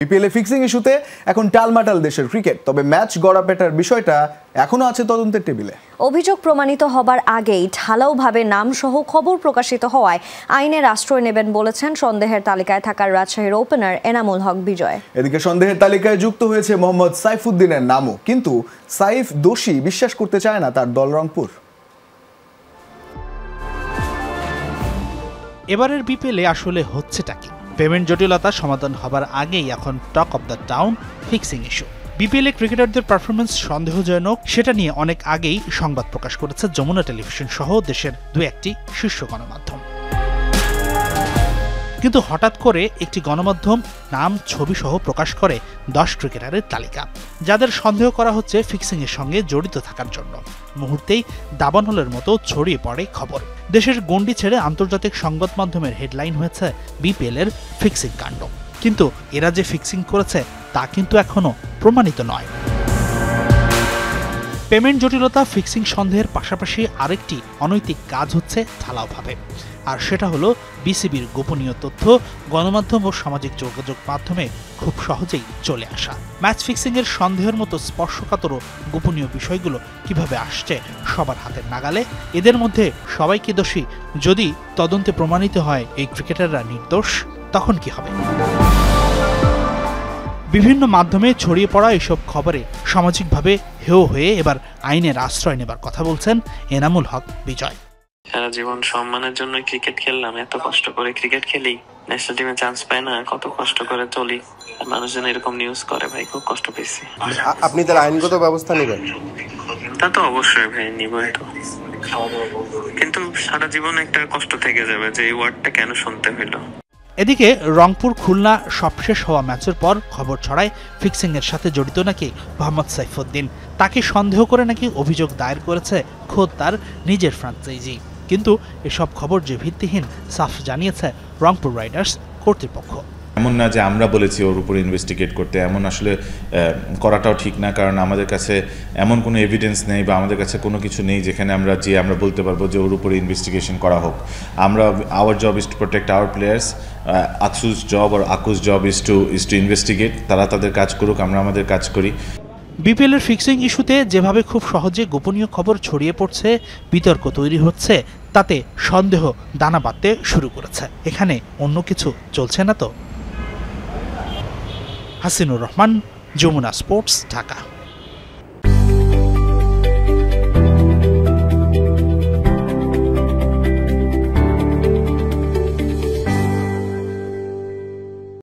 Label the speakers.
Speaker 1: বিপিএলে ফিক্সিং ইস্যুতে এখন টালমাটাল দেশের ক্রিকেট, তবে ম্যাচ গড়াপেটার বিষয়টা এখনো আছে তদন্তের টেবিলে।
Speaker 2: অভিযোগ প্রমাণিত হবার আগেই ঢালাওভাবে নামসহ খবর প্রকাশিত হওয়ায় আইনের আশ্রয় নেবেন বলেছেন সন্দেহের তালিকায় থাকার রাজশাহীর ওপেনার এনামুল হক বিজয়।
Speaker 1: এদিকে সন্দেহের তালিকায় যুক্ত হয়েছে মোহাম্মদ সাইফুদ্দিনের নামও, কিন্তু সাইফ দোষী বিশ্বাস করতে চায় না তার দল রংপুর।
Speaker 3: এবারের বিপিএলে আসলে হচ্ছেটা কি? পেমেন্ট জটিলতা সমাধান হবার আগেই এখন talk of the town fixing issue. বিপিএলে ক্রিকেটারদের পারফরমেন্স সন্দেহজনক, সেটা নিয়ে অনেক আগেই সংবাদ প্রকাশ করেছে যমুনা টেলিভিশন সহ দেশের দু একটি শীর্ষ গণমাধ্যম। কিন্তু হঠাৎ করে একটি গণমাধ্যম নাম ছবি সহ প্রকাশ করে 10 ক্রিকেটারের তালিকা, যাদের সন্দেহ করা হচ্ছে ফিক্সিং এর সঙ্গে জড়িত থাকার জন্য। মুহূর্তেই দাবানলের মতো ছড়িয়ে পড়ে খবর। দেশের গণ্ডি ছেড়ে আন্তর্জাতিক সংবাদ মাধ্যমের হেডলাইন হয়েছে বিপিএল এর ফিক্সিং কাণ্ড। কিন্তু এরা যে ফিক্সিং করেছে তা কিন্তু এখনো প্রমাণিত নয়। পেমেন্ট জটিলতা, ফিক্সিং সন্দেহের পাশাপাশি আরেকটি অনৈতিক কাজ হচ্ছে ঢালাওভাবে, আর সেটা হলো বিসিবির গোপনীয় তথ্য গণমাধ্যম ও সামাজিক যোগাযোগ মাধ্যমে খুব সহজেই চলে আসা। ম্যাচ ফিক্সিং এর সন্দেহের মতো স্পর্শকাতর গোপনীয় বিষয়গুলো কিভাবে আসছে সবার হাতের নাগালে? এদের মধ্যে সবাই কি দোষী? যদি তদন্তে প্রমাণিত হয় এই ক্রিকেটাররা নির্দোষ, তখন কি হবে? বিভিন্ন মাধ্যমে ছড়িয়ে পড়া এসব খবরে সামাজিকভাবে হেয় হয়ে এবার আইনের আশ্রয় নেবার কথা বলছেন এনামুল হক বিজয়।
Speaker 4: সারা জীবন সম্মানের জন্য ক্রিকেট খেললাম, এত কষ্ট করে ক্রিকেট খেলি, ন্যাশনাল টিমে চান্স পাই না, কত কষ্ট করে চলি, মানুষজন এরকম নিউজ করে, ভাই খুব কষ্ট পেয়েছি।
Speaker 5: আপনি তার আইনগত ব্যবস্থা নেবেন?
Speaker 4: তা তো অবশ্যই ভাই নিবই তো, কিন্তু সারা জীবন একটা কষ্ট থেকে যাবে যে এই ওয়ার্ডটা কেন শুনতে হইলো।
Speaker 3: এদিকে রংপুর খুলনা সবশেষ হওয়া ম্যাচের পর খবর ছড়ায় ফিক্সিং এর সাথে জড়িত নাকি মোহাম্মদ সাইফুদ্দিন। তাকে সন্দেহ করে নাকি অভিযোগ দায়ের করেছে খোদ তার নিজের ফ্র্যাঞ্চাইজি। কিন্তু এসব খবর যে ভিত্তিহীন সাফ জানিয়েছে রংপুর রাইডার্স কর্তৃপক্ষ।
Speaker 6: এমন না যে আমরা বলেছি ওর উপর ইনভেস্টিগেট করতে, এমন আসলে করাটাও ঠিক না, কারণ আমাদের কাছে এমন কোনো এভিডেন্স নেই বা আমাদের কাছে কোনো কিছু নেই যেখানে আমরা বলতে পারবো যে ওর উপরে ইনভেস্টিগেশন করা হোক। Our job is to protect our players, আকসুস জব আর আকুস জব ইজ টু ইনভেস্টিগেট। তারা তাদের কাজ করুক, আমরা আমাদের কাজ করি।
Speaker 3: বিপিএলের ফিক্সিং ইস্যুতে যেভাবে খুব সহজে গোপনীয় খবর ছড়িয়ে পড়ছে, বিতর্ক তৈরি হচ্ছে, তাতে সন্দেহ দানা বাঁধতে শুরু করেছে। এখানে অন্য কিছু চলছে না তো? হাসিনুর রহমান, যমুনা স্পোর্টস, ঢাকা।